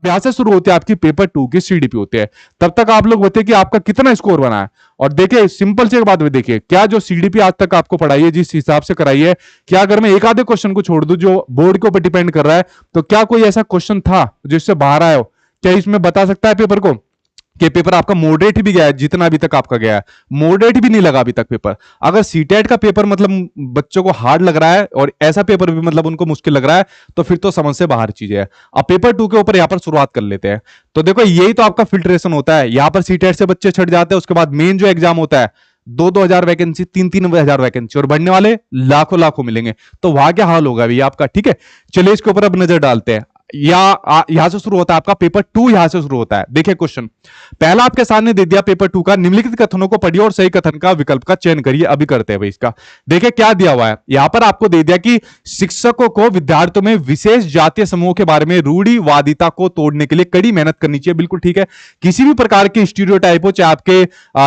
यहां से शुरू होती है आपकी पेपर 2 की सीडीपी होती है। तब तक आप लोग बताइए कि आपका कितना स्कोर बना है। और देखिए सिंपल से एक बात भी देखिए, क्या जो सीडीपी आज तक आपको पढ़ाई है जिस हिसाब से कराई है, क्या अगर मैं एक आधे क्वेश्चन को छोड़ दूं जो बोर्ड के ऊपर डिपेंड कर रहा है, तो क्या कोई ऐसा क्वेश्चन था जिससे बाहर आया हो? क्या इसमें बता सकता है पेपर को कि पेपर आपका मॉडरेट भी गया है? जितना अभी तक आपका गया है मॉडरेट भी नहीं लगा अभी तक पेपर। अगर सीटेट का पेपर मतलब बच्चों को हार्ड लग रहा है और ऐसा पेपर भी मतलब उनको मुश्किल लग रहा है, तो फिर तो समझ से बाहर चीज है। अब पेपर 2 के ऊपर यहां पर शुरुआत कर लेते हैं। तो देखो यही तो आपका फिल्ट्रेशन होता है। यहां पर सीटेट से बच्चे छट जाते हैं, उसके बाद मेन जो एग्जाम होता है 2-2 हजार वैकेंसी, 3-3 हजार वैकेंसी, और बढ़ने वाले लाखों लाखों मिलेंगे। तो वहां क्या हाल होगा अभी आपका, ठीक है। चलिए इसके ऊपर अब नजर डालते हैं। यहां से शुरू होता है आपका पेपर 2, यहां से शुरू होता है। देखिए क्वेश्चन पहला आपके सामने दे दिया पेपर 2 का, निम्नलिखित कथनों को पढ़िए और सही कथन का विकल्प का चयन करिए। अभी करते हैं भाई इसका। देखिए क्या दिया हुआ है यहां पर, आपको दे दिया कि शिक्षकों को विद्यार्थियों में विशेष जातीय समूह के बारे में रूढ़िवादिता को तोड़ने के लिए कड़ी मेहनत करनी चाहिए। बिल्कुल ठीक है। किसी भी प्रकार के स्टीरियोटाइप हो, चाहे आपके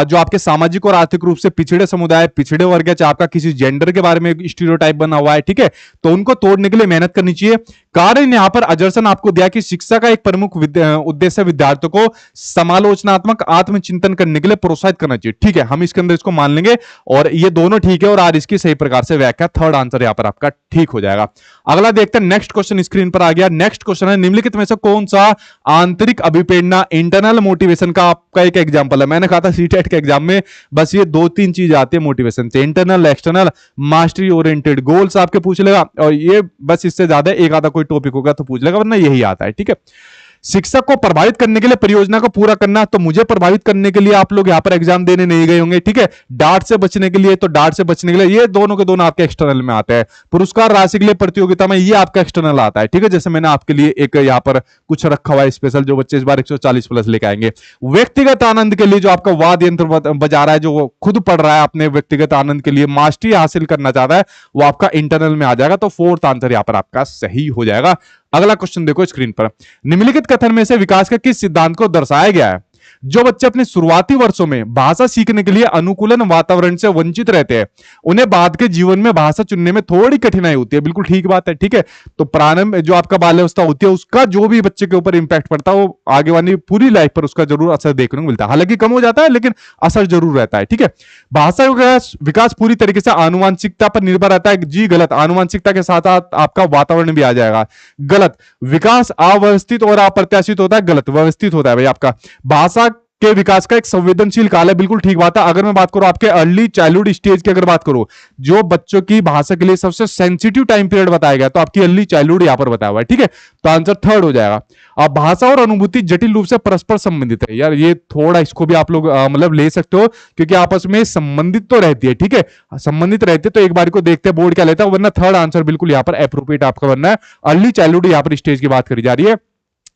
जो आपके सामाजिक और आर्थिक रूप से पिछड़े समुदाय, पिछड़े वर्ग है, चाहे आपका किसी जेंडर के बारे में स्टीरियोटाइप बना हुआ है, ठीक है, तो उनको तोड़ने के लिए मेहनत करनी चाहिए। कारण यहां पर अजर्सन आपको दिया कि शिक्षा का एक प्रमुख उद्देश्य विद्यार्थियों को समालोचनात्मक आत्मचिंतन करने के लिए प्रोत्साहित करना चाहिए। ठीक है, हम इसके अंदर इसको मान लेंगे और ये दोनों ठीक है और आज इसकी सही प्रकार से व्याख्या, थर्ड आंसर यहां पर आपका ठीक हो जाएगा। अगला देखते हैं, नेक्स्ट क्वेश्चन स्क्रीन पर आ गया। नेक्स्ट क्वेश्चन है, निम्नलिखित में से कौन सा आंतरिक अभिप्रेरणा इंटरनल मोटिवेशन का आपका एक एग्जांपल है? मैंने कहा था सीटेट के एग्जाम में बस ये 2-3 चीज आती है मोटिवेशन से, internal, external, mastery oriented goals आपके पूछ लेगा, और ये बस इससे ज्यादा एक आधा कोई टॉपिक होगा तो पूछ लेगा, वरना यही आता है। ठीक है, शिक्षक को प्रभावित करने के लिए परियोजना को पूरा करना, तो मुझे प्रभावित करने के लिए आप लोग यहां पर एग्जाम देने नहीं गए होंगे। ठीक है, डांट से बचने के लिए, तो डांट से बचने के लिए ये दोनों के दोनों आपके एक्सटर्नल में आते हैं। पुरस्कार राशि के लिए प्रतियोगिता में ये आपका एक्सटर्नल आता है। ठीक है, जैसे मैंने आपके लिए एक यहां पर कुछ रखा हुआ है स्पेशल, जो बच्चे इस बार 140 प्लस लेके आएंगे। व्यक्तिगत आनंद के लिए जो आपका वाद्य यंत्र बजा रहा है, जो खुद पढ़ रहा है अपने व्यक्तिगत आनंद के लिए, मास्टरी हासिल करना चाहता है, वो आपका इंटरनल में आ जाएगा। तो फोर्थ आंसर यहां पर आपका सही हो जाएगा। अगला क्वेश्चन देखो स्क्रीन पर, निम्नलिखित कथन में से विकास के किस सिद्धांत को दर्शाया गया है? जो बच्चे अपने शुरुआती वर्षों में भाषा सीखने के लिए अनुकूलन वातावरण से वंचित रहते हैं, उन्हें बाद के जीवन में भाषा चुनने में थोड़ी कठिनाई होती है। बिल्कुल ठीक बात है। ठीक है, तो प्रारंभ जो आपका बाल्यावस्था होती है, उसका जो भी बच्चे के ऊपर इंपैक्ट पड़ता है, वो आगे वाली पूरी लाइफ पर उसका जरूर असर देखने को मिलता है। हालांकि कम हो जाता है, लेकिन असर जरूर रहता है। ठीक है, भाषा का विकास पूरी तरीके से आनुवांशिकता पर निर्भर रहता है। जी गलत, आनुवांशिकता के साथ साथ आपका वातावरण भी आ जाएगा। गलत, विकास अव्यवस्थित और अप्रत्याशित होता है। गलत, व्यवस्थित होता है भाई। आपका भाषा के विकास का एक संवेदनशील काल है। बिल्कुल ठीक बात है। अगर मैं बात करूं आपके अर्ली चाइल्डहुड स्टेज की, अगर बात करूं जो बच्चों की भाषा के लिए सबसे सेंसिटिव टाइम पीरियड बताया गया, तो आपकी अर्ली चाइल्डहुड यहां पर बताया हुआ है। ठीक है, तो आंसर थर्ड हो जाएगा। अब भाषा और अनुभूति जटिल रूप से परस्पर संबंधित है। यार ये थोड़ा इसको भी आप लोग मतलब ले सकते हो, क्योंकि आपस में संबंधित तो रहती है। ठीक है, संबंधित रहते, तो एक बार को देखते हैं बोर्ड क्या लेता है, वरना थर्ड आंसर बिल्कुल यहां पर अप्रोप्रिएट आपका बनना है। अर्ली चाइल्डहुड यहां पर स्टेज की बात करी जा रही है,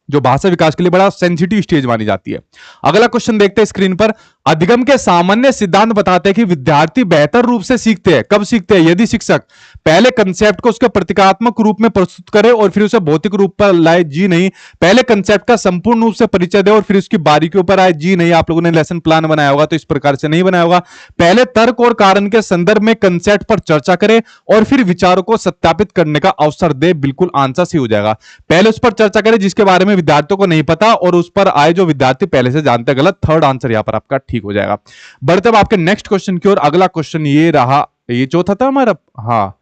जो भाषा विकास के लिए बड़ा सेंसिटिव स्टेज मानी जाती है। अगला क्वेश्चन देखते हैं स्क्रीन पर, अधिगम के सामान्य सिद्धांत बताते हैं कि विद्यार्थी बेहतर रूप से सीखते हैं। कब सीखते हैं? यदि शिक्षक पहले कंसेप्ट को उसके प्रतीकात्मक रूप में प्रस्तुत करे और फिर उसे भौतिक रूप पर लाए। जी नहीं, पहले कंसेप्ट का संपूर्ण रूप से परिचय दे और फिर उसकी बारीकियों पर आए। जी नहीं, आप लोगों ने लेसन प्लान बनाया होगा तो इस प्रकार से नहीं बनाया होगा। पहले तर्क और कारण के संदर्भ में कंसेप्ट पर चर्चा करे और फिर विचारों को सत्यापित करने का अवसर दे। बिल्कुल आंसर सही हो जाएगा। पहले उस पर चर्चा करे जिसके बारे में विद्यार्थियों को नहीं पता, और उस पर आए जो विद्यार्थी पहले से जानते। गलत, थर्ड आंसर यहां पर आपका ठीक हो जाएगा। बढ़ते अब आपके नेक्स्ट क्वेश्चन की ओर। अगला क्वेश्चन ये रहा, ये चौथा था हमारा। हाँ,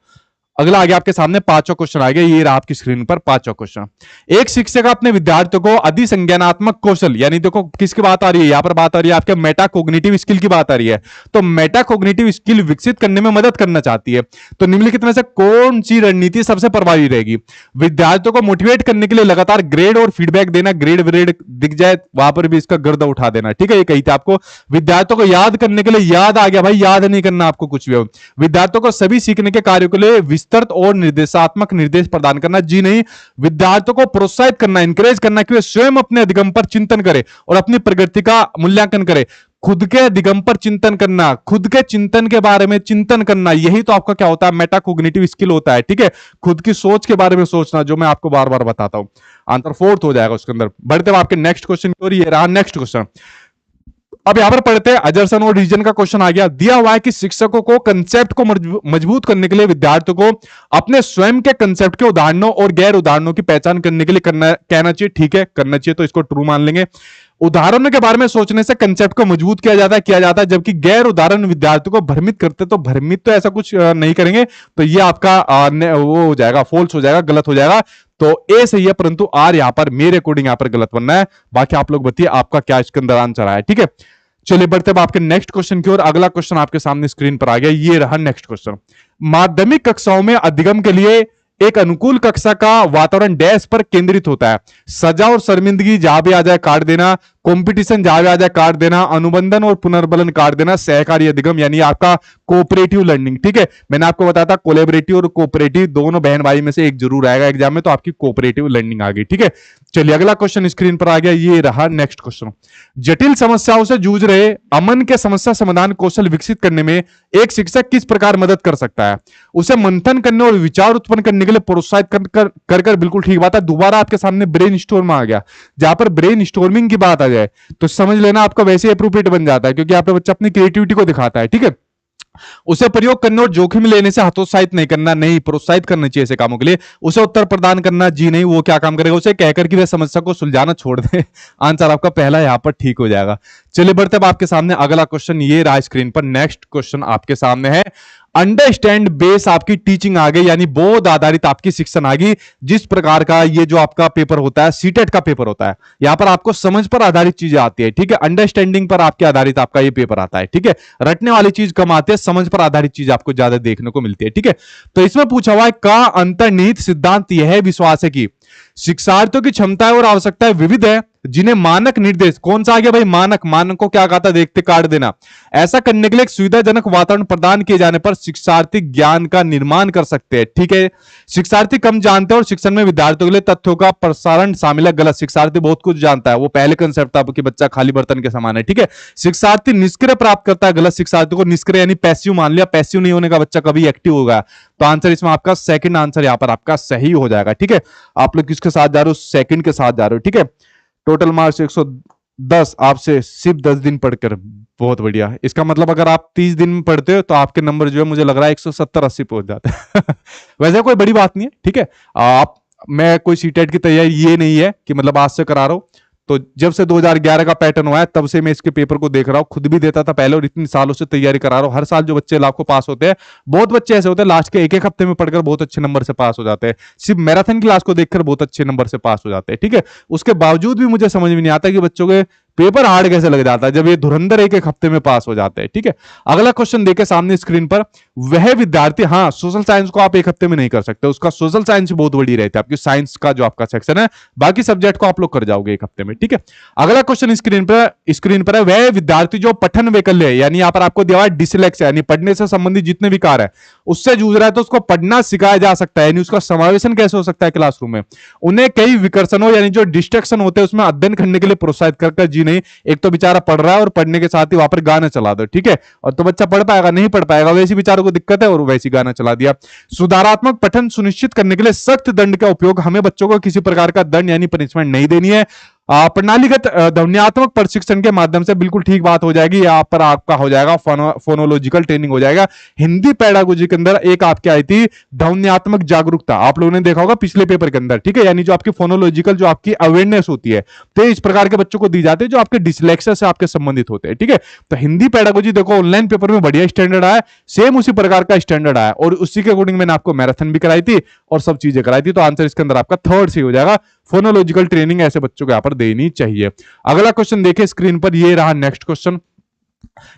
अगला आगे आपके सामने पांचवा क्वेश्चन आ गया। ये रहा आपकी स्क्रीन पर पांचवा क्वेश्चन। एक शिक्षक अपने विद्यार्थियों को अधिसंज्ञानात्मक कौशल, यानी देखो किसकी बात आ रही है यहां पर, बात आ रही है आपके मेटाकोग्निटिव स्किल की बात आ रही है। तो मेटाकोग्निटिव स्किल विकसित करने में मदद करना चाहती है, तो निम्नलिखित में से कौन सी रणनीति सबसे प्रभावी रहेगी? विद्यार्थियों को मोटिवेट करने के लिए लगातार ग्रेड और फीडबैक देना, ग्रेड व्रेड दिख जाए वहां पर भी इसका गर्दा उठा देना। ठीक है, ये कही थी आपको। विद्यार्थियों को याद करने के लिए, याद आ गया भाई, याद नहीं करना आपको कुछ भी हो। विद्यार्थियों को सभी सीखने के कार्यों के लिए विस्तृत और निर्देशात्मक निर्देश प्रदान करना। जी नहीं, विद्यार्थियों को प्रोत्साहित करना, इंकरेज करना कि वे स्वयं अपने अधिगम पर चिंतन करें और अपनी प्रगति का मूल्यांकन करें। खुद के अधिगम पर चिंतन करना, खुद के चिंतन के बारे में चिंतन करना, यही तो आपका क्या होता है, मेटाकोग्निटिव स्किल होता है। ठीक है, खुद की सोच के बारे में सोचना, जो मैं आपको बार बार बताता हूं। आंसर फोर्थ हो जाएगा उसके अंदर। बढ़ते आपके नेक्स्ट क्वेश्चन की ओर। ये रहा नेक्स्ट क्वेश्चन। अब यहां पर पढ़ते हैं अजरसन और रीजन का क्वेश्चन आ गया। दिया हुआ है कि शिक्षकों को कंसेप्ट को मजबूत करने के लिए विद्यार्थियों को अपने स्वयं के कंसेप्ट के उदाहरणों और गैर उदाहरणों की पहचान करने के लिए कहना चाहिए। ठीक है, करना चाहिए, तो इसको ट्रू मान लेंगे। उदाहरणों के बारे में सोचने से कंसेप्ट को मजबूत किया जाता है, जबकि गैर उदाहरण विद्यार्थियों को भ्रमित करते, तो भ्रमित तो ऐसा कुछ नहीं करेंगे, तो ये आपका वो हो जाएगा, फॉल्स हो जाएगा, गलत हो जाएगा। तो ए सही है, परंतु आर यहां पर मेरे अकॉर्डिंग यहां पर गलत बनना है। बाकी आप लोग बताइए आपका क्या इसके अंदर आंसर आया। ठीक है, चलिए बढ़ते अब आपके नेक्स्ट क्वेश्चन की ओर। अगला क्वेश्चन आपके सामने स्क्रीन पर आ गया, ये रहा नेक्स्ट क्वेश्चन। माध्यमिक कक्षाओं में अधिगम के लिए एक अनुकूल कक्षा का वातावरण डैश पर केंद्रित होता है। सजा और शर्मिंदगी जहां भी आ जाए काट देना, कंपटीशन जहां भी आ जाए काट देना, अनुबंधन और पुनर्बलन काट देना, सहकारी अधिगम यानी आपका कोऑपरेटिव लर्निंग। ठीक है, मैंने आपको बताया था कोलैबोरेटिव और कोऑपरेटिव दोनों बहन भाई में से एक जरूर आएगा एग्जाम में, तो आपकी कोऑपरेटिव लर्निंग आ गई। ठीक है, चलिए अगला क्वेश्चन स्क्रीन पर आ गया, ये रहा नेक्स्ट क्वेश्चन। जटिल समस्याओं से जूझ रहे अमन के समस्या समाधान कौशल विकसित करने में एक शिक्षक किस प्रकार मदद कर सकता है? उसे मंथन करने और विचार उत्पन्न करने के लिए प्रोत्साहित कर बिल्कुल ठीक बात है। दोबारा आपके सामने ब्रेन स्टॉर्म आ गया। जहां पर ब्रेन स्टॉर्मिंग की बात आ जाए तो समझ लेना आपका वैसे अप्रोप्रिएट बन जाता है, क्योंकि आपका बच्चा अपनी क्रिएटिविटी को दिखाता है। ठीक है, उसे प्रयोग करने और जोखिम लेने से हतोत्साहित नहीं करना, नहीं प्रोत्साहित करना चाहिए ऐसे कामों के लिए। उसे उत्तर प्रदान करना, जी नहीं, वो क्या काम करेगा, उसे कहकर कि वह समस्या को सुलझाना छोड़ दे। आंसर आपका पहला यहां पर ठीक हो जाएगा। चलिए बढ़ते अब आपके सामने अगला क्वेश्चन, ये रहा स्क्रीन पर। नेक्स्ट क्वेश्चन आपके सामने है, अंडरस्टैंड बेस आपकी टीचिंग आ गई, यानी बोध आधारित आपकी शिक्षण आ गई। जिस प्रकार का ये जो आपका पेपर होता है, सीटेट का पेपर होता है, यहां पर आपको समझ पर आधारित चीजें आती है। ठीक है, अंडरस्टैंडिंग पर आपके आधारित आपका ये पेपर आता है। ठीक है, रटने वाली चीज कम आती है, समझ पर आधारित चीज आपको ज्यादा देखने को मिलती है। ठीक है, तो इसमें पूछा हुआ है का अंतर्निहित सिद्धांत यह है विश्वास है कि शिक्षार्थियों की क्षमताएं और आवश्यकताएं विविध है, जिन्हें मानक निर्देश, कौन सा आ गया भाई, मानक, मानक को क्या कहा था, देखते काट देना, ऐसा करने के लिए एक सुविधाजनक वातावरण प्रदान किए जाने पर शिक्षार्थी ज्ञान का निर्माण कर सकते हैं। ठीक है, शिक्षार्थी कम जानते हैं और शिक्षण में विद्यार्थियों के लिए तथ्यों का प्रसारण शामिल है, गलत। शिक्षार्थी बहुत कुछ जानता है, वो पहले कंसेप्ट था कि बच्चा खाली बर्तन के समान है। ठीक है, शिक्षार्थी निष्क्रिय प्राप्त करता है, गलत। शिक्षार्थी को निष्क्रिय यानी पैसिव मान लिया, पैसिव नहीं होने का बच्चा कभी एक्टिव होगा। तो आंसर इसमें आपका सेकंड आंसर यहां पर आपका सही हो जाएगा। ठीक है, आप लोग किसके साथ जा रहे हो, सेकंड के साथ जा रहे हो। ठीक है, टोटल मार्क्स 110, आपसे सिर्फ 10 दिन पढ़कर, बहुत बढ़िया। इसका मतलब अगर आप 30 दिन में पढ़ते हो तो आपके नंबर जो है मुझे लग रहा है 170-80 पहुंच जाते हैं। वैसे कोई बड़ी बात नहीं है। ठीक है, आप, मैं कोई सीटेट की तैयारी ये नहीं है कि मतलब आज से करा रहा हूं, तो जब से 2011 का पैटर्न हुआ है तब से मैं इसके पेपर को देख रहा हूं, खुद भी देता था पहले और इतनी सालों से तैयारी करा रहा हूं। हर साल जो बच्चे लाखों पास होते हैं, बहुत बच्चे ऐसे होते हैं लास्ट के एक हफ्ते में पढ़कर बहुत अच्छे नंबर से पास हो जाते हैं, सिर्फ मैराथन क्लास को देखकर बहुत अच्छे नंबर से पास हो जाते हैं। ठीक है, उसके बावजूद भी मुझे समझ में नहीं आता कि बच्चों के पेपर हार्ड कैसे लग जाता है जब ये धुरंधर एक हफ्ते में पास हो जाते हैं। ठीक है, अगला क्वेश्चन देखे सामने स्क्रीन पर, वह विद्यार्थी, हाँ सोशल साइंस को आप एक हफ्ते में नहीं कर सकते, उसका सोशल साइंस बहुत बड़ी रहती है आपकी, साइंस का जो आपका सेक्शन है, बाकी सब्जेक्ट को आप लोग कर जाओगे एक हफ्ते में। ठीक है, अगला क्वेश्चन स्क्रीन पर है, वह विद्यार्थी जो पठन वैकल्य है, यानी यहां पर आपको दिया हुआ है डिसलेक्सिया, यानी पढ़ने से संबंधित जितने विकार है उससे जूझ रहा है, तो उसको पढ़ना सिखाया जा सकता है, यानी उसका समावेशन कैसे हो सकता है क्लासरूम में। उन्हें कई विकर्षणों यानी जो डिस्ट्रक्शन होते हैं उसमें अध्ययन करने के लिए प्रोत्साहित कर, जी नहीं, एक तो बेचारा पढ़ रहा है और पढ़ने के साथ ही वहां पर गाना चला दो। ठीक है, और तो बच्चा पढ़ पाएगा, नहीं पढ़ पाएगा, वैसी बेचारों को दिक्कत है और वैसी गाना चला दिया। सुधारात्मक पठन सुनिश्चित करने के लिए सख्त दंड का उपयोग, हमें बच्चों को किसी प्रकार का दंड यानी पनिशमेंट नहीं देनी है। प्रणालीगत ध्वन्यात्मक प्रशिक्षण के माध्यम से, बिल्कुल ठीक बात हो जाएगी, यहाँ पर आपका हो जाएगा फोनोलॉजिकल ट्रेनिंग हो जाएगा। हिंदी पेडागोजी के अंदर एक आपकी आई थी ध्वन्यात्मक जागरूकता, आप लोगों ने देखा होगा पिछले पेपर के अंदर। ठीक है, यानी जो आपकी फोनोलॉजिकल जो आपकी अवेयरनेस होती है, तो इस प्रकार के बच्चों को दी जाती है जो आपके डिसलेक्सिया से आपके संबंधित होते हैं। ठीक है, तो हिंदी पेडागोजी देखो ऑनलाइन पेपर में बढ़िया स्टैंडर्ड आया, सेम उसी प्रकार का स्टैंडर्ड आया और उसी के अकॉर्डिंग मैंने आपको मैराथन भी कराई थी और सब चीजें कराई थी। तो आंसर इसके अंदर आपका थर्ड से हो जाएगा, फोनोलॉजिकल ट्रेनिंग ऐसे बच्चों को यहां पर देनी चाहिए। अगला क्वेश्चन देखिए स्क्रीन पर, ये रहा नेक्स्ट क्वेश्चन।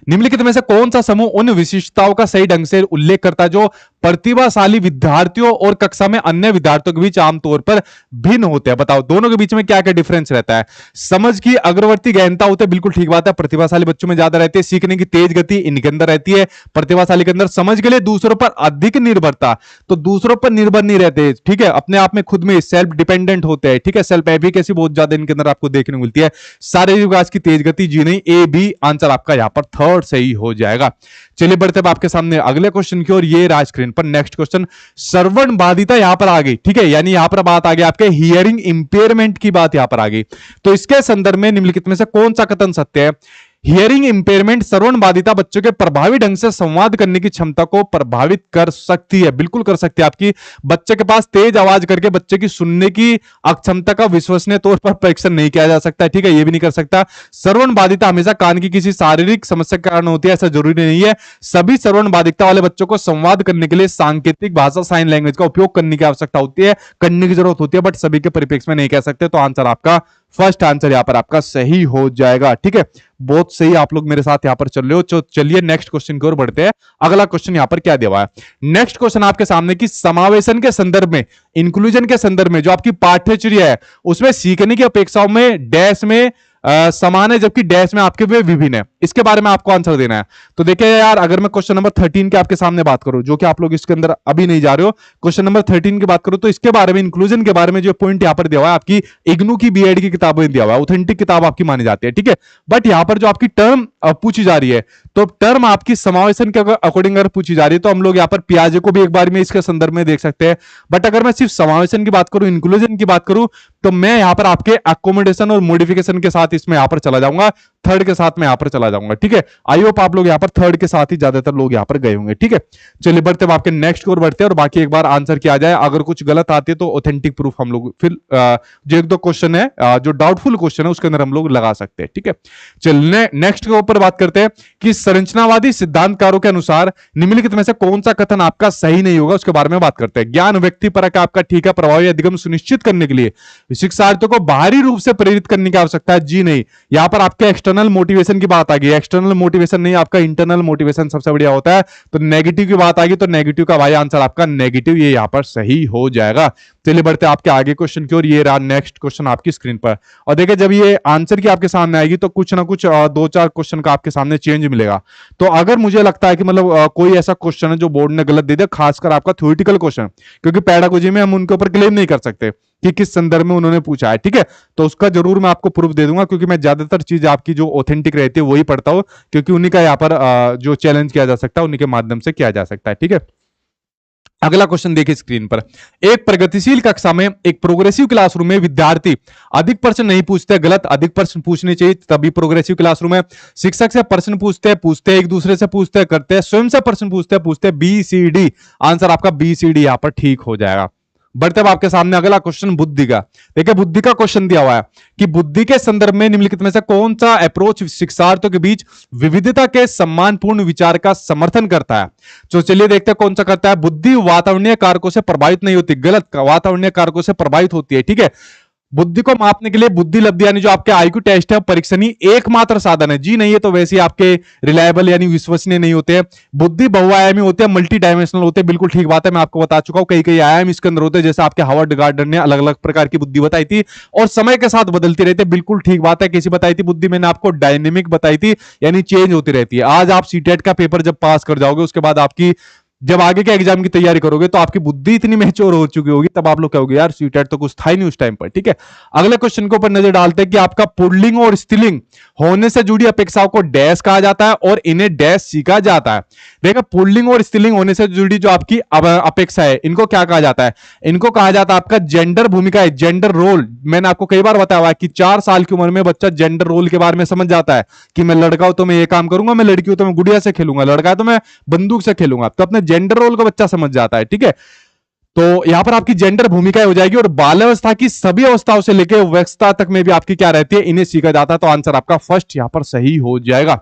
निम्नलिखित में से कौन सा समूह उन विशिष्टताओं का सही ढंग से उल्लेख करता है जो प्रतिभाशाली विद्यार्थियों और कक्षा में अन्य विद्यार्थियों के बीच आमतौर पर भिन्न होते हैं? बताओ दोनों के बीच में क्या क्या डिफरेंस रहता है? समझ की अग्रवर्ती गहनता होते है, बिल्कुल ठीक बात है, प्रतिभाशाली बच्चों में ज्यादा रहती है। सीखने की तेज गति इनके अंदर रहती है, प्रतिभाशाली के अंदर। समझ के लिए दूसरों पर अधिक निर्भरता, तो दूसरों पर निर्भर नहीं रहते, ठीक है, अपने आप में खुद में सेल्फ डिपेंडेंट होते हैं। ठीक है, सेल्फ एफिकेसी बहुत ज्यादा इनके अंदर आपको देखने को मिलती है। शारीरिक विकास की तेज गति, जी नहीं, ए बी आंसर आपका यहां पर थर्ड सही हो जाएगा। चलिए बढ़ते हैं आपके सामने अगले क्वेश्चन की ओर, ये रहा स्क्रीन पर नेक्स्ट क्वेश्चन। श्रवण बाधिता यहां पर आ गई, ठीक है, यानी यहां पर बात आ गई आपके हियरिंग इंपेयरमेंट की बात यहां पर आ गई। तो इसके संदर्भ में निम्नलिखित में से कौन सा कथन सत्य है? हियरिंग इंपेयरमेंट, श्रवण बाधिता बच्चों के प्रभावी ढंग से संवाद करने की क्षमता को प्रभावित कर सकती है। बिल्कुल कर सकती है। आपकी बच्चे के पास तेज आवाज करके बच्चे की सुनने की अक्षमता का विश्वसनीय तौर पर परीक्षण नहीं किया जा सकता है, ठीक है, ये भी नहीं कर सकता। श्रवण बाधिता हमेशा कान की किसी शारीरिक समस्या के कारण होती है, ऐसा जरूरी नहीं है। सभी श्रवण बाधिकता वाले बच्चों को संवाद करने के लिए सांकेतिक भाषा, साइन लैंग्वेज का उपयोग करने की आवश्यकता होती है, करने की जरूरत होती है, बट सभी के परिप्रेक्ष्य में नहीं कह सकते। तो आंसर आपका फर्स्ट आंसर यहां पर आपका सही हो जाएगा, ठीक है। बहुत सही, आप लोग मेरे साथ यहां पर चल रहे हो। तो चलिए नेक्स्ट क्वेश्चन की ओर बढ़ते हैं। अगला क्वेश्चन यहां पर क्या दिया हुआ है? नेक्स्ट क्वेश्चन आपके सामने की समावेशन के संदर्भ में, इंक्लूजन के संदर्भ में जो आपकी पाठ्यचर्या है उसमें सीखने की अपेक्षाओं में डैश में समान है जबकि डैश में आपके वे विभिन्न है, इसके बारे में आपको आंसर देना है। तो देखिए यार, अगर मैं क्वेश्चन नंबर 13 के आपके सामने बात करूं, जो कि आप लोग इसके अंदर अभी नहीं जा रहे हो, क्वेश्चन नंबर 13 की बात करूं तो इसके बारे में, इंक्लूजन के बारे में जो पॉइंट यहां पर दिया हुआ है, आपकी इग्नू की बीएड की किताबों में दिया हुआ है, ऑथेंटिक किताब आपकी मानी जाती है, ठीक है। बट यहां पर जो आपकी टर्म पूछी जा रही है, तो टर्म आपकी समावेशन के अकॉर्डिंग अगर पूछी जा रही है तो हम लोग यहाँ पर पियाजे को भी एक बार में इसके संदर्भ में देख सकते हैं। बट अगर मैं सिर्फ समावेशन की बात करूं, इंक्लूजन की बात करूं, तो मैं यहां पर आपके अकोमोडेशन और मॉडिफिकेशन के साथ इसमें यहां पर चला जाऊंगा, थर्ड के साथ मैं यहां पर चला जाऊंगा, ठीक है। आई होप आप लोग यहां पर थर्ड के साथ ही ज्यादातर लोग यहां पर गए होंगे, ठीक है। चलिए बढ़ते हैं आपके नेक्स्ट की ओर बढ़ते हैं, और बाकी एक बार आंसर किया जाए। अगर कुछ गलत आती है तो ऑथेंटिक प्रूफ हम लोग फिर जो एक दो क्वेश्चन है जो डाउटफुल क्वेश्चन है उसके अंदर हम लोग लगा सकते हैं, ठीक है। चलिए नेक्स्ट के ऊपर बात करते हैं कि संरचनावादी सिद्धांतकारों के अनुसार निम्नलिखित में से कौन सा कथन आपका सही नहीं होगा, उसके बारे में बात करते हैं। ज्ञान व्यक्तिपरक आपका ठीक है, प्रभावी अधिगम सुनिश्चित करने के लिए शिक्षार्थियों को बाहरी रूप से प्रेरित करने की आवश्यकता है, जी नहीं। यहां पर आपके एक्सटर्नल मोटिवेशन की बात आ गई, एक्सटर्नल मोटिवेशन नहीं, आपका इंटरनल मोटिवेशन सबसे बढ़िया होता है। तो नेगेटिव की बात आ गई, तो नेगेटिव का भाई आंसर आपका नेगेटिव, ये यहां पर सही हो जाएगा। चलिए बढ़ते हैं आपके आगे क्वेश्चन की ओर। ये रहा नेक्स्ट क्वेश्चन आपकी स्क्रीन पर, और देखिए जब ये आंसर की आपके सामने आएगी तो कुछ ना कुछ दो चार क्वेश्चन का आपके सामने चेंज मिलेगा। तो अगर मुझे लगता है कि मतलब कोई ऐसा क्वेश्चन है जो बोर्ड ने गलत दे दिया, खासकर आपका थ्योरेटिकल क्वेश्चन, क्योंकि पेडागोजी में हम उनके ऊपर क्लेम नहीं कर सकते कि किस संदर्भ में उन्होंने पूछा है, ठीक है। तो उसका जरूर मैं आपको प्रूफ दे दूंगा, क्योंकि मैं ज्यादातर चीज आपकी जो ऑथेंटिक रहती है वही पढ़ता हूं, क्योंकि उन्हीं का यहाँ पर जो चैलेंज किया जा सकता है उन्हीं के माध्यम से किया जा सकता है, ठीक है। अगला क्वेश्चन देखिए स्क्रीन पर। एक प्रगतिशील कक्षा में, एक प्रोग्रेसिव क्लासरूम में विद्यार्थी अधिक प्रश्न नहीं पूछते, गलत, अधिक प्रश्न पूछने चाहिए तभी प्रोग्रेसिव क्लासरूम है। शिक्षक से प्रश्न पूछते एक दूसरे से पूछते करते हैं, स्वयं से प्रश्न पूछते BCD, आंसर आपका BCD यहां पर ठीक हो जाएगा। बढ़ते अब आपके सामने अगला क्वेश्चन बुद्धि का। देखिए बुद्धि का क्वेश्चन दिया हुआ है कि बुद्धि के संदर्भ में निम्नलिखित में से कौन सा अप्रोच शिक्षार्थियों के बीच विविधता के सम्मानपूर्ण विचार का समर्थन करता है। तो चलिए देखते हैं कौन सा करता है। बुद्धि वातावरणीय कारकों से प्रभावित नहीं होती, गलत, वातावरणीय कारकों से प्रभावित होती है, ठीक है। बुद्धि को मापने के लिए बुद्धि लब्धि यानी जो आपके आईक्यू टेस्ट है परीक्षण ही एकमात्र साधन है, जी नहीं है तो वैसे ही आपके रिलायबल यानी विश्वसनीय नहीं होते हैं। बुद्धि बहुआयामी होते हैं, मल्टी डायमेंशनल होते हैं, बिल्कुल ठीक बात है, मैं आपको बता चुका हूं कई कई आयाम इसके अंदर होते हैं, जैसे आपके हार्वर्ड गार्डन ने अलग अलग प्रकार की बुद्धि बताई थी और समय के साथ बदलती रहती है, बिल्कुल ठीक बात है। कैसी बताई थी बुद्धि? मैंने आपको डायनेमिक बताई थी, यानी चेंज होती रहती है। आज आप सीटेट का पेपर जब पास कर जाओगे उसके बाद आपकी जब आगे के एग्जाम की तैयारी करोगे तो आपकी बुद्धि इतनी मैच्योर हो चुकी होगी, तब आप लोग कहोगे यार सीटेट तो कुछ था ही नहीं उस टाइम पर, ठीक है। अगले क्वेश्चन के ऊपर नजर डालते हैं कि आपका पुल्लिंग और स्त्रीलिंग होने से जुड़ी अपेक्षाओं को डैश कहा जाता है और इन्हें डैश सीखा जाता है। देखा, पुल्लिंग और स्त्रीलिंग होने से जुड़ी जो आपकी अपेक्षा है इनको क्या कहा जाता है? इनको कहा जाता है आपका जेंडर भूमिका है, जेंडर रोल। मैंने आपको कई बार बताया है कि 4 साल की उम्र में बच्चा जेंडर रोल के बारे में समझ जाता है कि मैं लड़का हूं तो मैं ये काम करूंगा, मैं लड़की हूं तो मैं गुड़िया से खेलूंगा, लड़का है तो मैं बंदूक से खेलूंगा। तो अपने जेंडर रोल को बच्चा समझ जाता है, ठीक है। तो यहां पर आपकी जेंडर भूमिका हो जाएगी और बाल्यावस्था की सभी अवस्थाओं से लेकर वयस्कता तक में भी आपकी क्या रहती है, इन्हें सीखा जाता है। तो आंसर आपका फर्स्ट यहां पर सही हो जाएगा।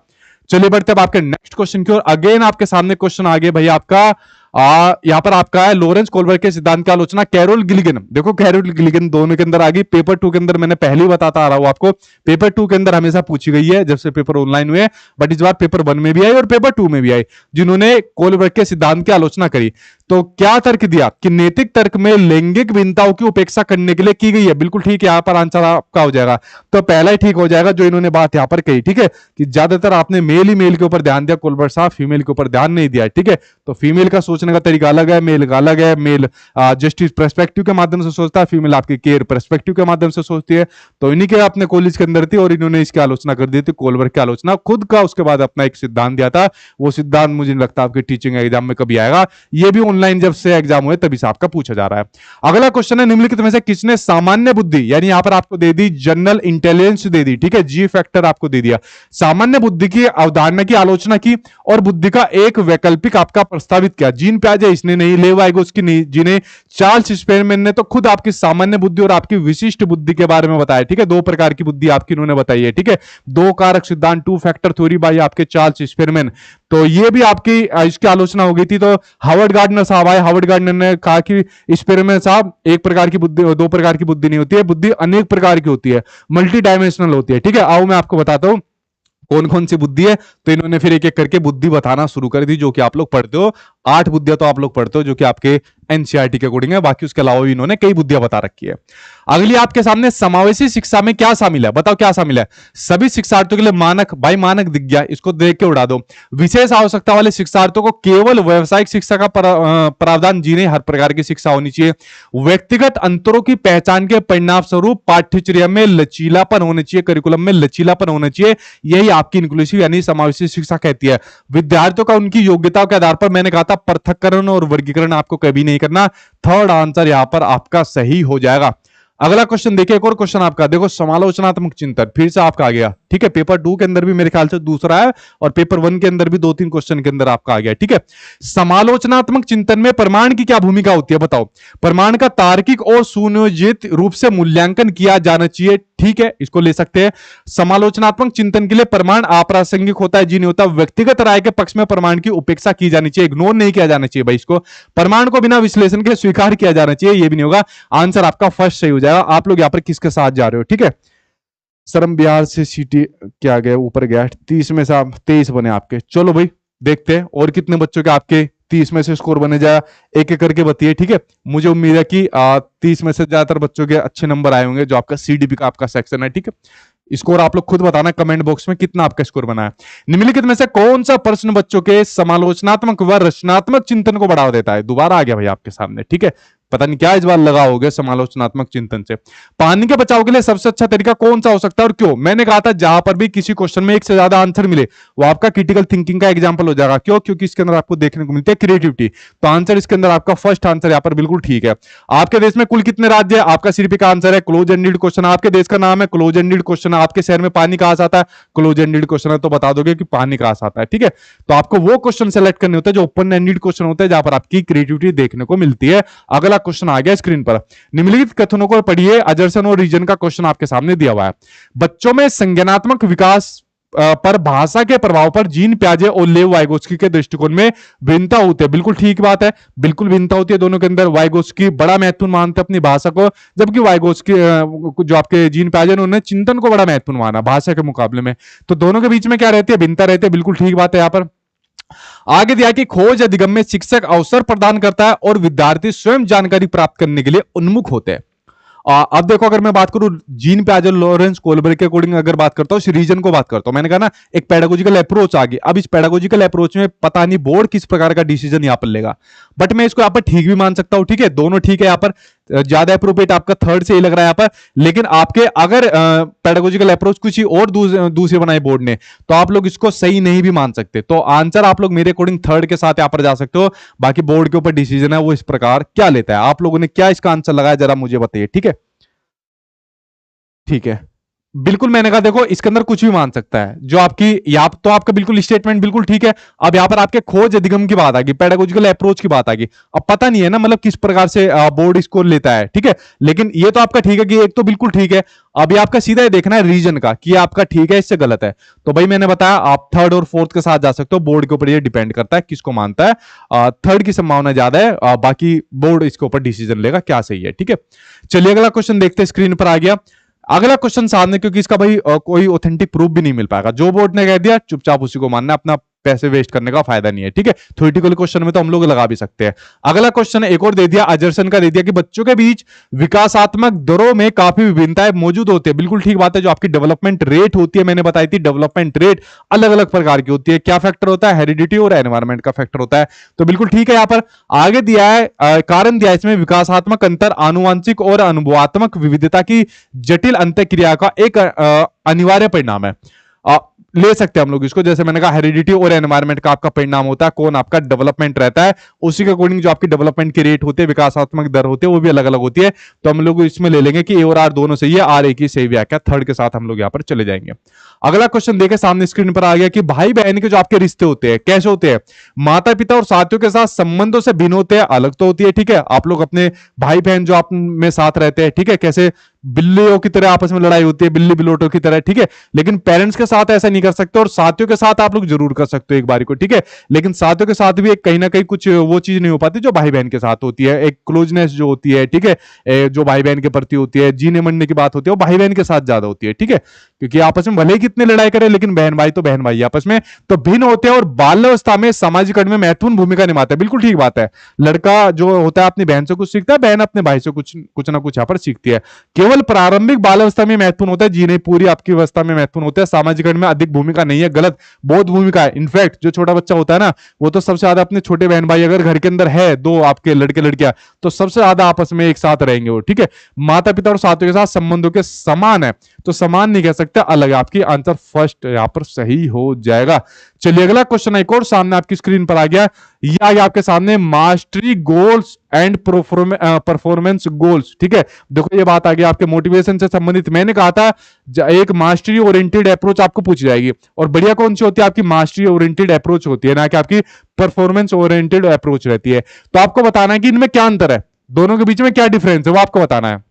चलिए बढ़ते अब आपके नेक्स्ट क्वेश्चन की ओर। अगेन आपके सामने क्वेश्चन आ गया भाई आपका यहां पर आपका है लॉरेंस कोलबर्ग के सिद्धांत की आलोचना कैरोल गिलिगन। देखो कैरोल गिलिगन दोनों के अंदर आ गई, पेपर 2 के अंदर मैंने पहले ही बताता आ रहा हूं आपको, पेपर 2 के अंदर हमेशा पूछी गई है जब से पेपर ऑनलाइन हुए, बट इस बार पेपर 1 में भी आई और पेपर 2 में भी आई, जिन्होंने कोलबर्ग के सिद्धांत की आलोचना करी। तो क्या तर्क दिया कि नैतिक तर्क में लैंगिक भिन्नताओं की उपेक्षा करने के लिए की गई है। बिल्कुल ठीक है, यहां पर आंसर आपका हो जाएगा। तो पहला ही ठीक हो जाएगा जो इन्होंने बात यहां पर कही, ठीक है, कि ज्यादातर आपने मेल ही मेल के ऊपर ध्यान दिया कोलबर्ग साहब, फीमेल के ऊपर ध्यान नहीं दिया, ठीक है। तो फीमेल का सोचने का तरीका अलग है, मेल का अलग है। मेल जस्टिस पर्सपेक्टिव के माध्यम से सोचता है, फीमेल आपकी केयर पर्सपेक्टिव के माध्यम से सोचती है। तो इन्हीं के अपने कॉलेज के अंदर थी और इन्होंने इसकी आलोचना कर दी थी, कोलबर्ग की आलोचना खुद का। उसके बाद अपना एक सिद्धांत दिया था, वो सिद्धांत मुझे नहीं लगता आपके टीचिंग एग्जाम में कभी आएगा। ये भी ऑनलाइन जब से एग्जाम हुए तभी से आपका पूछा जा रहा है। अगला क्वेश्चन है, निम्नलिखित में से किसने सामान्य बुद्धि, यानी यहां पर आपको दे दी जनरल इंटेलिजेंस दे दी, ठीक है, जी फैक्टर आपको दे दिया, सामान्य बुद्धि की अवधारणा की आलोचना की और बुद्धि का एक वैकल्पिक आपका प्रस्तावित किया। जीन पियाजे इसने नहीं, लेव वाइगोत्स्की नहीं, जिन्हें चार्ल्स स्पेरमैन ने तो खुद आपकी सामान्य बुद्धि और आपकी विशिष्ट बुद्धि के बारे में बताया, ठीक है। दो प्रकार की बुद्धि आपकी इन्होंने बताई है, ठीक है। दो कारक सिद्धांत, टू फैक्टर थ्योरी बाय आपके चार्ल्स स्पेरमैन। तो ये भी आपकी इसकी आलोचना हो गई थी। तो हार्वर्ड गार्डनर साहब आए, हार्वर्ड गार्डनर ने कहा कि स्पेरमैन साहब, एक प्रकार की बुद्धि, दो प्रकार की बुद्धि नहीं होती है, बुद्धि अनेक प्रकार की होती है, मल्टी डायमेंशनल होती है, ठीक है। आओ मैं आपको बताता हूं कौन कौन सी बुद्धि है। तो इन्होंने फिर एक एक करके बुद्धि बताना शुरू कर दी, जो कि आप लोग पढ़ते हो। 8 बुद्धियां तो आप लोग पढ़ते हो, जो कि आपके एनसीईआरटी के अकॉर्डिंग है। बाकी उसके अलावा भी इन्होंने कई बुद्धियां बता रखी है। अगली आपके सामने, समावेशी शिक्षा में क्या शामिल है, बताओ क्या शामिल है। सभी शिक्षार्थियों के लिए मानक, भाई मानक दिख गया, इसको देख के उड़ा दो। विशेष आवश्यकता वाले शिक्षार्थियों को केवल व्यावसायिक शिक्षा का प्रावधान जी नहीं, हर प्रकार की शिक्षा होनी चाहिए। व्यक्तिगत अंतरों की पहचान के परिणाम स्वरूप पाठ्यचर्या में लचीलापन होना चाहिए, करिकुलम में लचीलापन होना चाहिए। यही आपकी इंक्लूसिव यानी समावेशी शिक्षा कहती है। विद्यार्थियों का उनकी योग्यताओं के आधार पर, मैंने कहा था पृथक्करण और वर्गीकरण आपको कभी नहीं करना। थर्ड आंसर यहां पर आपका सही हो जाएगा। अगला क्वेश्चन देखिए, एक और क्वेश्चन आपका, देखो समालोचनात्मक चिंतन फिर से आपका आ गया, ठीक है। पेपर 2 के अंदर भी मेरे ख्याल से दूसरा है और पेपर 1 के अंदर भी 2-3 क्वेश्चन के अंदर आपका आ गया, ठीक है। समालोचनात्मक चिंतन में प्रमाण की क्या भूमिका होती है, बताओ। प्रमाण का तार्किक और सुनियोजित रूप से मूल्यांकन किया जाना चाहिए, ठीक है, इसको ले सकते हैं। समालोचनात्मक चिंतन के लिए प्रमाण अप्रासंगिक होता है, जी नहीं होता। व्यक्तिगत राय के पक्ष में प्रमाण की उपेक्षा की जानी चाहिए, इग्नोर नहीं किया जाना चाहिए भाई इसको। प्रमाण को बिना विश्लेषण के स्वीकार किया जाना चाहिए, ये भी नहीं होगा। आंसर आपका फर्स्ट सही हो जाएगा। आप लोग यहां पर किसके साथ जा रहे हो, ठीक है। सरम बिहार से सीटी क्या गया, ऊपर गया 30 में से आप 23 बने आपके। चलो भाई देखते हैं और कितने बच्चों के आपके 30 में से स्कोर बने जाए, एक एक करके बताइए, ठीक है। मुझे उम्मीद है कि 30 में से ज्यादातर बच्चों के अच्छे नंबर आए होंगे, जो आपका सीडीपी का आपका सेक्शन है, ठीक है। स्कोर आप लोग खुद बताना कमेंट बॉक्स में कितना आपका स्कोर बना है। निम्नलिखित में से कौन सा प्रश्न बच्चों के समालोचनात्मक व रचनात्मक चिंतन को बढ़ावा देता है। दोबारा आ गया भाई आपके सामने, ठीक है। पता नहीं क्या इस बार लगा होगा समालोचनात्मक चिंतन से। पानी के बचाव के लिए सबसे अच्छा तरीका कौन सा हो सकता है और क्यों। मैंने कहा था जहां पर भी किसी क्वेश्चन में एक से ज्यादा आंसर मिले वो आपका क्रिटिकल थिंकिंग का एग्जांपल हो जाएगा। क्यों, क्योंकि इसके अंदर आपको देखने को मिलती है क्रिएटिविटी। तो आंसर इसके अंदर आपका फर्स्ट आंसर यहां पर बिल्कुल ठीक है। आपके देश में कुल कितने राज्य है, आपका सीडीपी का आंसर है क्लोज एंडेड क्वेश्चन। आपके देश का नाम है क्लोज एंडेड क्वेश्चन। आपके शहर में पानी कहां से आता है, क्लोज एंडेड क्वेश्चन है, तो बता दोगे कि पानी कहां से आता है, ठीक है। तो आपको वो क्वेश्चन सेलेक्ट करने होते हैं जो ओपन एंडेड क्वेश्चन होते हैं, जहां पर आपकी क्रिएटिविटी देखने को मिलती है। अगला क्वेश्चन आ गया स्क्रीन पर। निम्नलिखित कथनों को पढ़िए, अजरसन और रीजन का क्वेश्चन आपके सामने दिया हुआ है। बच्चों में संज्ञानात्मक विकास पर भाषा के प्रभाव पर जीन पियाजे और लेव वाइगोत्स्की के दृष्टिकोण में भिन्नता होती है। बिल्कुल ठीक बात है, बिल्कुल भिन्नता होती है दोनों के अंदर। वाइगोत्स्की बड़ा महत्वपूर्ण मानते अपनी भाषा को, जबकि वाइगोत्स्की जो आपके जीन पियाजे ने उन्होंने चिंतन को बड़ा महत्वपूर्ण माना भाषा के मुकाबले में। तो दोनों के बीच में क्या रहती है, भिन्नता रहती है। बिल्कुल ठीक बात है। यहां पर आगे दिया कि खोज अधिगम में शिक्षक अवसर प्रदान करता है और विद्यार्थी स्वयं जानकारी प्राप्त करने के लिए उन्मुख होते हैं। अब देखो, अगर मैं बात करूं जीन पियाजे लॉरेंस कोलबर्ग के अकॉर्डिंग अगर बात करता हूं, रीजन को बात करता हूं, मैंने कहा ना एक पेडागोजिकल अप्रोच आ गई। अब इस पेडागोजिकल अप्रोच में पता नहीं बोर्ड किस प्रकार का डिसीजन यहां पर लेगा, बट मैं इसको यहां पर ठीक भी मान सकता हूं, ठीक है। दोनों ठीक है, यहां पर ज्यादा अप्रोप्रिएट आपका थर्ड से ही लग रहा है यहां पर। लेकिन आपके अगर पेडागोजिकल अप्रोच कुछ और दूसरे बनाए बोर्ड ने, तो आप लोग इसको सही नहीं भी मान सकते। तो आंसर आप लोग मेरे अकॉर्डिंग थर्ड के साथ यहां पर जा सकते हो। बाकी बोर्ड के ऊपर डिसीजन है वो इस प्रकार क्या लेता है। आप लोगों ने क्या इसका आंसर लगाया जरा मुझे बताइए, ठीक है। ठीक है, बिल्कुल मैंने कहा देखो इसके अंदर कुछ भी मान सकता है। जो आपकी यहाँ तो आपका बिल्कुल स्टेटमेंट बिल्कुल ठीक है। अब यहां पर आपके खोज अधिगम की बात आ गई, पेडागोजिकल अप्रोच की बात आ गई। अब पता नहीं है ना मतलब किस प्रकार से बोर्ड स्कोर लेता है, ठीक है। लेकिन ये तो आपका ठीक है कि एक तो बिल्कुल ठीक है। अभी आपका सीधा ये देखना है रीजन का कि आपका ठीक है इससे गलत है। तो भाई मैंने बताया आप थर्ड और फोर्थ के साथ जा सकते हो। बोर्ड के ऊपर ये डिपेंड करता है किसको मानता है। थर्ड की संभावना ज्यादा है, बाकी बोर्ड इसके ऊपर डिसीजन लेगा क्या सही है, ठीक है। चलिए अगला क्वेश्चन देखते हैं, स्क्रीन पर आ गया अगला क्वेश्चन सामने, क्योंकि इसका भाई कोई ऑथेंटिक प्रूफ भी नहीं मिल पाएगा। जो बोर्ड ने कह दिया चुपचाप उसी को मानना, अपना पैसे वेस्ट करने का फायदा नहीं है, ठीक है। थ्योरेटिकल क्वेश्चन में तो हम लोग लगा भी सकते हैं। अगला क्वेश्चन एक और दे दिया, अजर्सन का दे दिया कि बच्चों के बीच विकासात्मक दरों में काफी विभिन्नताएं मौजूद होती है। बिल्कुल ठीक बात है, जो आपकी डेवलपमेंट रेट होती है, मैंने बताई थी डेवलपमेंट रेट अलग अलग प्रकार की होती है। क्या फैक्टर होता है? हेरिडिटी और एनवायरमेंट का फैक्टर होता है। तो बिल्कुल ठीक है। यहां पर आगे दिया है कारण दिया है इसमें, विकासात्मक अंतर आनुवांशिक और अनुभवात्मक विविधता की जटिल अंतःक्रिया का एक अनिवार्य परिणाम है। ले सकते हैं हम लोग इसको, जैसे मैंने कहा हेरिडिटी और एनवायरमेंट का आपका परिणाम होता है, कौन आपका डेवलपमेंट रहता है, उसी के अकॉर्डिंग जो आपकी डेवलपमेंट की रेट होते हैं, विकासात्मक दर होते हैं, वो भी अलग अलग होती है। तो हम लोग इसमें ले लेंगे कि ए और आर दोनों सही है, आर एक ही सही व्याख्या थर्ड के साथ हम लोग यहाँ पर चले जाएंगे। अगला क्वेश्चन देखे, सामने स्क्रीन पर आ गया कि भाई बहन के जो आपके रिश्ते होते हैं कैसे होते हैं? माता पिता और साथियों के साथ संबंधों से भिन्न होते हैं, अलग तो होती है, ठीक है। आप लोग अपने भाई बहन जो आप में साथ रहते हैं, ठीक है, कैसे बिल्लियों की तरह आपस में लड़ाई होती है, बिल्ली बिलोटों की तरह, ठीक है। लेकिन पेरेंट्स के साथ ऐसा नहीं कर सकते, और साथियों के साथ आप लोग जरूर कर सकते हो एक बारी को, ठीक है। लेकिन साथियों के साथ भी एक कहीं ना कहीं कुछ वो चीज नहीं हो पाती जो भाई बहन के साथ होती है, एक क्लोजनेस जो होती है, ठीक है, जो भाई बहन के प्रति होती है, जीने मरने की बात होती है, वो भाई बहन के साथ ज्यादा होती है, ठीक है। क्योंकि आपस में भले ही कितने लड़ाई करें, लेकिन बहन भाई तो बहन भाई आपस में तो भिन्न होते हैं, और बाल्यावस्था में सामाजिकरण में महत्वपूर्ण भूमिका निभाते हैं। बिल्कुल ठीक बात है, लड़का जो होता है अपनी बहन से कुछ सीखता है, बहन अपने भाई से कुछ ना कुछ यहाँ पर सीखती है। केवल प्रारंभिक बाल्यावस्था में महत्वपूर्ण होता है, जी नहीं, पूरी आपकी अवस्था में महत्वपूर्ण होता है, सामाजिकरण में अधिक भूमिका नहीं है, गलत, बहुत भूमिका है। इनफैक्ट जो छोटा बच्चा होता है ना, वो तो सबसे ज्यादा अपने छोटे बहन भाई, अगर घर के अंदर है दो आपके लड़के लड़कियां, तो सबसे ज्यादा आपस में एक साथ रहेंगे वो, ठीक है। माता पिता और साथियों के साथ संबंधों के समान है, तो समान नहीं कह सकते, अलग है। आपकी आंसर फर्स्ट यहां पर सही हो जाएगा। चलिए अगला क्वेश्चन एक और सामने आपकी स्क्रीन पर आ गया, यह आपके सामने mastery goals and performance goals, ठीक है। देखो ये बात आ गई आपके मोटिवेशन से संबंधित, मैंने कहा था एक मास्टरी ओरिएंटेड अप्रोच आपको पूछी जाएगी, और बढ़िया कौन सी होती है? आपकी मास्टरी ओरिएंटेड अप्रोच होती है, ना कि आपकी परफॉर्मेंस ओरिएंटेड अप्रोच रहती है। तो आपको बताना है कि इनमें क्या अंतर है, दोनों के बीच में क्या डिफरेंस है, वो आपको बताना है।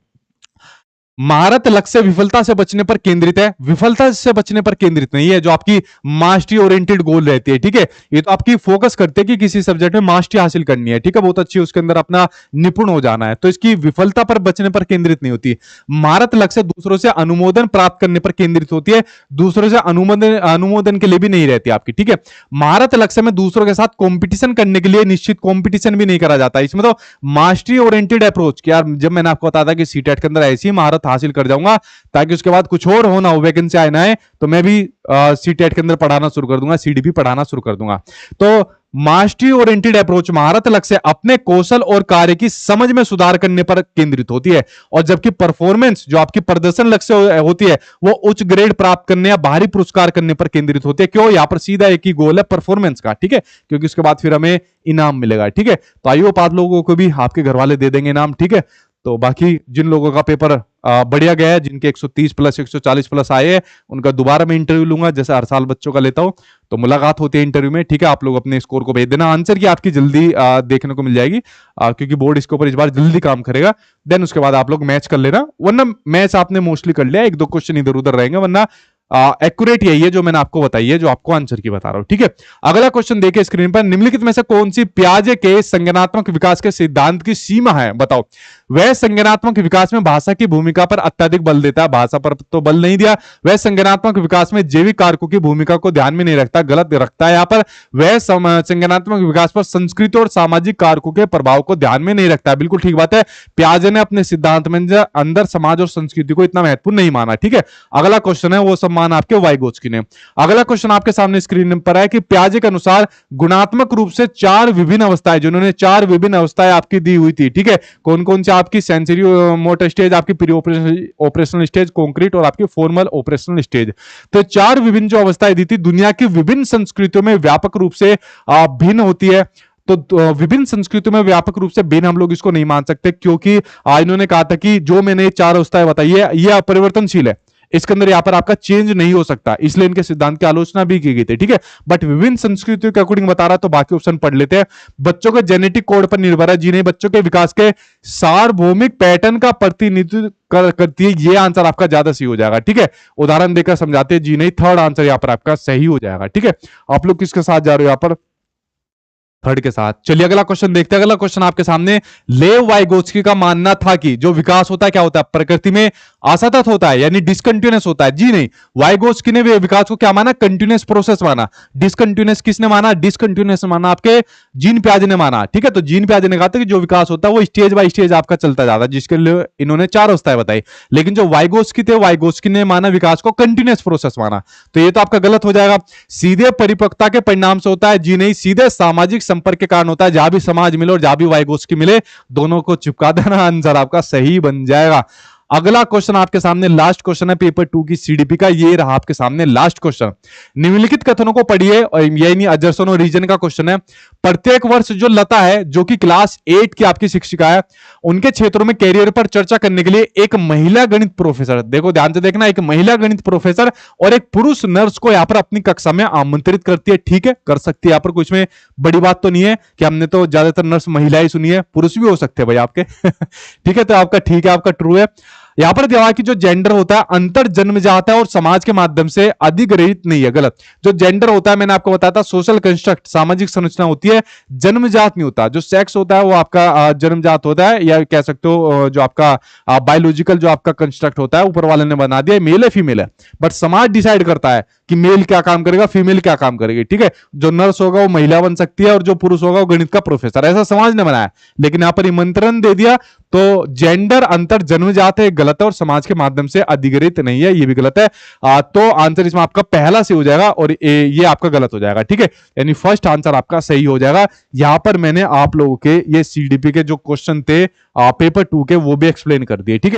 महारत लक्ष्य विफलता से बचने पर केंद्रित है, विफलता से बचने पर केंद्रित नहीं है, जो आपकी मास्टरी ओरिएंटेड गोल रहती है, ठीक है। ये तो आपकी फोकस करते हैं कि किसी सब्जेक्ट में मास्टरी हासिल करनी है, ठीक है, बहुत अच्छी, उसके अंदर अपना निपुण हो जाना है, तो इसकी विफलता पर बचने पर केंद्रित नहीं होती। महारत लक्ष्य दूसरों से अनुमोदन प्राप्त करने पर केंद्रित होती है, दूसरों से अनुमोदन के लिए भी नहीं रहती आपकी, ठीक है। महारत लक्ष्य में दूसरों के साथ कॉम्पिटिशन करने के लिए निश्चित कॉम्पिटिशन भी नहीं करा जाता। इसमें तो मास्टरी ओरिएंटेड अप्रोच, यार जब मैंने आपको बताया था कि सीटेट के अंदर ऐसी महारत हासिल कर जाऊंगा ताकि उसके बाद कुछ और हो ना हो, वैकेंसी आए ना आए, तो मैं भी सीटेट के अंदर पढ़ाना शुरू कर दूंगा, सीडीपी पढ़ाना शुरू कर दूंगा। तो मास्टरी ओरिएंटेड अप्रोच महारत लक्ष्य अपने कौशल और कार्य की समझ में सुधार करने पर केंद्रित होती है, और जबकि परफॉर्मेंस जो आपकी प्रदर्शन लक्ष्य होती है वो उच्च ग्रेड प्राप्त करने या बाहरी पुरस्कार करने पर केंद्रित होती है। क्यों? यहां पर सीधा एक ही गोल है परफॉर्मेंस का, ठीक है, क्योंकि उसके बाद फिर हमें इनाम मिलेगा, ठीक है। तो आइए आप लोगों को भी आपके घर वाले दे देंगे इनाम, ठीक है। तो बाकी जिन लोगों का पेपर बढ़िया गया है, जिनके 130 प्लस 140 प्लस आए हैं, उनका दोबारा मैं इंटरव्यू लूंगा, जैसे हर साल बच्चों का लेता हूं, तो मुलाकात होती है इंटरव्यू में, ठीक है। आप लोग अपने स्कोर को भेज देना, आंसर की आपकी जल्दी देखने को मिल जाएगी, क्योंकि बोर्ड इसके ऊपर इस बार जल्दी काम करेगा। देन उसके बाद आप लोग मैच कर लेना, वरना मैच आपने मोस्टली कर लिया, एक दो क्वेश्चन इधर उधर रहेंगे, वरना एक्यूरेट यही है जो मैंने आपको बताई है, जो आपको आंसर की बता रहा हूं, ठीक है। अगला क्वेश्चन देखिए स्क्रीन पर, निम्नलिखित में से कौन सी पियाजे के संज्ञानात्मक विकास के सिद्धांत की सीमा है, बताओ। वह संज्ञानात्मक विकास में भाषा की भूमिका पर अत्यधिक बल देता है, भाषा पर तो बल नहीं दिया। वह संज्ञानात्मक विकास में जैविक कारकों की भूमिका को ध्यान में नहीं रखता, गलत रखता है यहाँ पर। वह संज्ञानात्मक विकास पर संस्कृति और सामाजिक कारकों के प्रभाव को ध्यान में नहीं रखता है, बिल्कुल ठीक बात है। पियाजे ने अपने सिद्धांत में अंदर समाज और संस्कृति को इतना महत्वपूर्ण नहीं माना, ठीक है। अगला क्वेश्चन है वो सम्मान आपके वाइगोत्स्की ने। अगला क्वेश्चन आपके सामने स्क्रीन पर है कि पियाजे के अनुसार गुणात्मक रूप से चार विभिन्न अवस्थाएं, जिन्होंने चार विभिन्न अवस्थाएं आपकी दी हुई थी, ठीक है। कौन कौन सी? आपकी सेंसरी मोटर स्टेज, आपकी प्री ऑपरेशनल स्टेज, कॉन्क्रीट, और आपकी फॉर्मल ऑपरेशनल स्टेज। तो चार विभिन्न जो अवस्थाएं दी थी, दुनिया की विभिन्न संस्कृतियों में व्यापक रूप से भिन्न होती है। तो विभिन्न संस्कृतियों में व्यापक रूप से भिन्न हम लोग इसको नहीं मान सकते, क्योंकि इन्होंने कहा था कि जो मैंने चार अवस्थाएं बताई है ये अपरिवर्तनशील है, इसके अंदर यहाँ पर आपका चेंज नहीं हो सकता, इसलिए इनके सिद्धांत की आलोचना भी की गई थी, ठीक है। बट विभिन्न संस्कृतियों के अकॉर्डिंग बता रहा, तो बाकी ऑप्शन पढ़ लेते हैं। बच्चों के जेनेटिक कोड पर निर्भर है, जी नहीं, बच्चों के विकास के सार्वभौमिक पैटर्न का प्रतिनिधित्व करती है, ये आंसर आपका ज्यादा सही हो जाएगा, ठीक है। उदाहरण देकर समझाते हैं, जी नहीं, थर्ड आंसर यहाँ पर आपका सही हो जाएगा, ठीक है। आप लोग किसके साथ जा रहे हो यहाँ पर? थर्ड के साथ। चलिए अगला क्वेश्चन देखते हैं। अगला क्वेश्चन आपके सामने, लेव वाइगोत्स्की का मानना था कि जो विकास होता है क्या होता है, प्रकृति में असतत होता है, यानी डिसकंटिन्यूअस होता है। जी नहीं, वाइगोत्स्की ने विकास को क्या माना, कंटिन्यूअस प्रोसेस माना। डिसकंटिन्यूअस किसने माना, डिसकंटिन्यूअस माना आपके जीन पियाजे ने माना। ठीक है, तो जीन पियाजे ने कहा था कि जो विकास होता है वो स्टेज बाय स्टेज आपका चलता जाता है, जिसके लिए इन्होंने 4 अवस्थाएं बताई। लेकिन जो वाइगोत्स्की थे, वाइगोत्स्की ने माना विकास को कंटिन्यूअस प्रोसेस माना। तो ये तो आपका गलत हो जाएगा। सीधे परिपक्वता के परिणाम से होता है, जी नहीं, सीधे सामाजिक संपर्क के कारण होता है। जहां भी समाज मिले और जहां भी वाइगोत्स्की मिले, दोनों को चिपका देना, आंसर आपका सही बन जाएगा। अगला क्वेश्चन आपके सामने लास्ट क्वेश्चन है पेपर 2 की सीडीपी का। ये रहा आपके सामने लास्ट क्वेश्चन। निम्नलिखित कथनों को पढ़िए, और यही अजरसन और रीजन का क्वेश्चन है। प्रत्येक वर्ष जो लता है, जो कि क्लास 8 की आपकी शिक्षिका है, उनके क्षेत्रों में कैरियर पर चर्चा करने के लिए एक महिला गणित प्रोफेसर, देखो ध्यान से देखना, एक महिला गणित प्रोफेसर और एक पुरुष नर्स को यहां पर अपनी कक्षा में आमंत्रित करती है। ठीक है, कर सकती है, यहां पर कुछ में बड़ी बात तो नहीं है कि हमने तो ज्यादातर नर्स महिला ही सुनी है, पुरुष भी हो सकते हैं भाई आपके। ठीक है, तो आपका ठीक है, आपका ट्रू है। यहां पर दिया कि जो जेंडर होता है अंतर जन्मजात है और समाज के माध्यम से अधिग्रहित नहीं है। गलत। जो जेंडर होता है, मैंने आपको बताया था, सोशल कंस्ट्रक्ट, सामाजिक संरचना होती है, जन्मजात नहीं होता। जो सेक्स होता है वो आपका जन्मजात होता है, या कह सकते हो जो आपका बायोलॉजिकल जो आपका कंस्ट्रक्ट होता है, ऊपर वाले ने बना दिया, मेल है फीमेल है, बट समाज डिसाइड करता है कि मेल क्या काम करेगा, फीमेल क्या काम करेगी। ठीक है, जो नर्स होगा वो महिला बन सकती है, और जो पुरुष होगा वो गणित का प्रोफेसर, ऐसा समाज ने बनाया। लेकिन यहां पर निमंत्रण दे दिया, तो जेंडर अंतर जन्मजात है, गलत है, और समाज के माध्यम से अधिग्रहित नहीं है, ये भी गलत है। तो आंसर इसमें आपका पहला से हो जाएगा, और ये आपका गलत हो जाएगा। ठीक है, यानी फर्स्ट आंसर आपका सही हो जाएगा। यहां पर मैंने आप लोगों के ये सीडीपी के जो क्वेश्चन थे पेपर 2 के, वो भी एक्सप्लेन कर दिए। ठीक है।